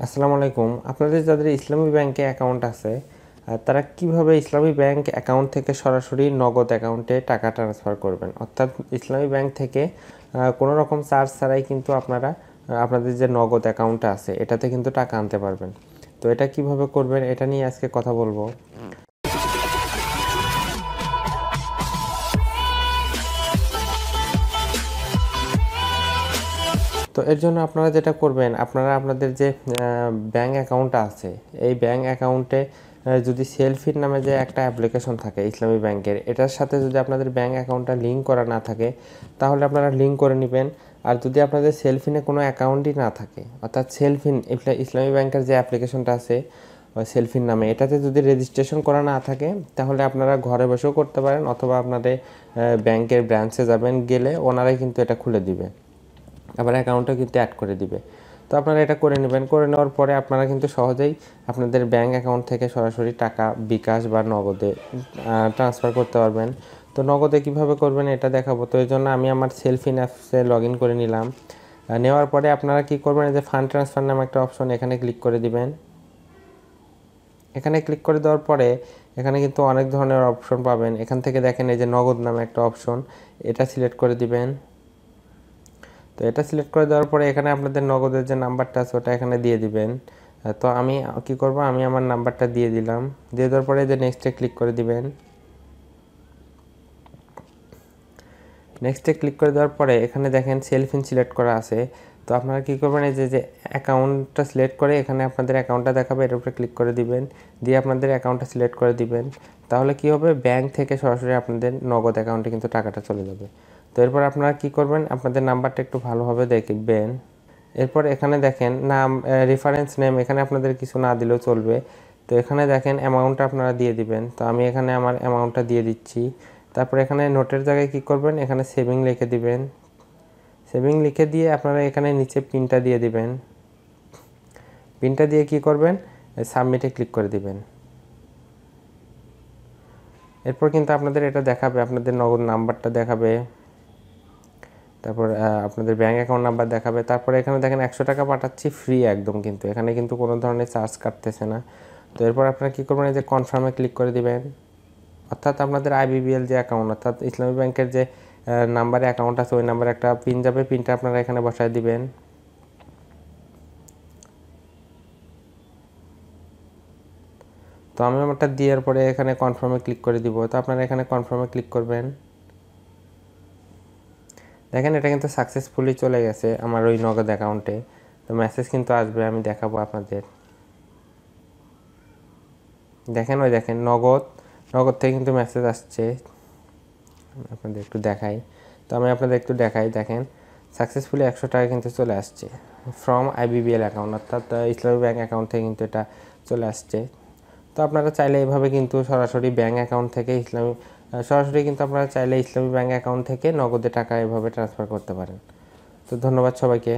আসসালামু আলাইকুম। আপনাদের যাদের ইসলামী ব্যাংকে অ্যাকাউন্ট আছে, তারা কিভাবে ইসলামী ব্যাংক অ্যাকাউন্ট থেকে সরাসরি নগদ অ্যাকাউন্টে টাকা ট্রান্সফার করবেন? অর্থাৎ ইসলামী ব্যাংক থেকে কোনো রকম চার্জ ছাড়াই কিন্তু আপনারা আপনাদের যে নগদ অ্যাকাউন্টটা আছে এটাতে কিন্তু টাকা আনতে পারবেন। তো এটা কিভাবে করবেন এটা নিয়ে আজকে কথা বলবো। তো এর জন্য আপনারা যেটা করবেন, আপনারা আপনাদের যে ব্যাংক অ্যাকাউন্টটা আছে, এই ব্যাংক অ্যাকাউন্টে যদি সেলফিন নামে যে একটা অ্যাপ্লিকেশন থাকে ইসলামী ব্যাংকের, এটার সাথে যদি আপনাদের ব্যাংক অ্যাকাউন্টটা লিঙ্ক করা না থাকে, তাহলে আপনারা লিঙ্ক করে নেবেন। আর যদি আপনাদের সেলফিনে কোনো অ্যাকাউন্টই না থাকে, অর্থাৎ সেলফিন ইসলামী ব্যাংকের যে অ্যাপ্লিকেশনটা আছে সেলফিন নামে, এটাতে যদি রেজিস্ট্রেশন করা না থাকে, তাহলে আপনারা ঘরে বসেও করতে পারেন, অথবা আপনাদের ব্যাংকের ব্রাঞ্চে যাবেন, গেলে ওনারাই কিন্তু এটা খুলে দিবে, আবার অ্যাকাউন্টও কিন্তু অ্যাড করে দিবে। তো আপনারা এটা করে নেবেন। করে নেওয়ার পরে আপনারা কিন্তু সহজেই আপনাদের ব্যাংক অ্যাকাউন্ট থেকে সরাসরি টাকা বিকাশ বা নগদে ট্রান্সফার করতে পারবেন। তো নগদে কিভাবে করবেন এটা দেখাবো। তো এই জন্য আমি আমার সেলফিন অ্যাপসে লগ ইন করে নিলাম। নেওয়ার পরে আপনারা কি করবেন, এই যে ফান্ড ট্রান্সফার নামে একটা অপশন, এখানে ক্লিক করে দিবেন। এখানে ক্লিক করে দেওয়ার পরে এখানে কিন্তু অনেক ধরনের অপশন পাবেন। এখান থেকে দেখেন এই যে নগদ নামে একটা অপশন, এটা সিলেক্ট করে দিবেন। তো এটা সিলেক্ট করে দেওয়ার পরে এখানে আপনাদের নগদের যে নাম্বারটা আছে ওটা এখানে দিয়ে দিবেন। তো আমি কি করব, আমি আমার নাম্বারটা দিয়ে দিলাম। দিয়ে দেওয়ার পরে যে নেক্সটে ক্লিক করে দিবেন। নেক্সটে ক্লিক করে দেওয়ার পরে এখানে দেখেন সেলফিন সিলেক্ট করা আছে। তো আপনারা কী করবেন, এই যে অ্যাকাউন্টটা সিলেক্ট করে এখানে আপনাদের অ্যাকাউন্টটা দেখাবে, এর উপরে ক্লিক করে দিবেন। দিয়ে আপনাদের অ্যাকাউন্টটা সিলেক্ট করে দিবেন। তাহলে কি হবে, ব্যাংক থেকে সরাসরি আপনাদের নগদ অ্যাকাউন্টে কিন্তু টাকাটা চলে যাবে। তো এরপর আপনারা কি করবেন, আপনাদের নাম্বারটা একটু ভালোভাবে দেখবেন। এরপর এখানে দেখেন নাম, রেফারেন্স নেম, এখানে আপনাদের কিছু না দিলেও চলবে। তো এখানে দেখেন অ্যামাউন্টটা আপনারা দিয়ে দিবেন। তো আমি এখানে আমার অ্যামাউন্টটা দিয়ে দিচ্ছি। তারপর এখানে নোটের জায়গায় কি করবেন, এখানে সেভিং লিখে দিবেন। সেভিং লিখে দিয়ে আপনারা এখানে নিচে পিনটা দিয়ে দিবেন। পিনটা দিয়ে কি করবেন, সাবমিটে ক্লিক করে দিবেন। এরপর কিন্তু আপনাদের এটা দেখাবে, আপনাদের নগদ নাম্বারটা দেখাবে, তারপর আপনাদের ব্যাঙ্ক অ্যাকাউন্ট নাম্বার দেখাবে। তারপরে এখানে দেখেন 100 টাকা পাঠাচ্ছি ফ্রি একদম, কিন্তু এখানে কিন্তু কোনো ধরনের চার্জ কাটতেছে না। তো এরপর আপনারা কী করবেন, এই যে কনফার্মে ক্লিক করে দিবেন। অর্থাৎ আপনাদের আইবিবিএল যে অ্যাকাউন্ট, অর্থাৎ ইসলামী ব্যাংকের যে নাম্বারে অ্যাকাউন্ট আছে ওই নাম্বারে একটা পিন যাবে, পিনটা আপনারা এখানে বসায় দিবেন। তো আমি আমারটা দেওয়ার পরে এখানে কনফার্মে ক্লিক করে দিব। তো আপনারা এখানে কনফার্মে ক্লিক করবেন। দেখেন এটা কিন্তু সাকসেসফুলি চলে গেছে আমার ওই নগদ অ্যাকাউন্টে। তো মেসেজ কিন্তু আসবে, আমি দেখাবো আপনাদের। দেখেন ওই দেখেন নগদ থেকে কিন্তু মেসেজ আসছে, আপনাদের একটু দেখাই। তো আমি আপনাদের একটু দেখাই, দেখেন সাকসেসফুলি 100 টাকা কিন্তু চলে আসছে ফ্রম আইবিবিএল অ্যাকাউন্ট, অর্থাৎ ইসলামী ব্যাংক অ্যাকাউন্ট থেকে কিন্তু এটা চলে আসছে। তো আপনারা চাইলে এভাবে কিন্তু সরাসরি ব্যাংক অ্যাকাউন্ট থেকে সরাসরি কিন্তু আপনারা চাইলে ইসলামী ব্যাংক অ্যাকাউন্ট থেকে নগদে টাকা এভাবে ট্রান্সফার করতে পারেন। তো ধন্যবাদ সবাইকে।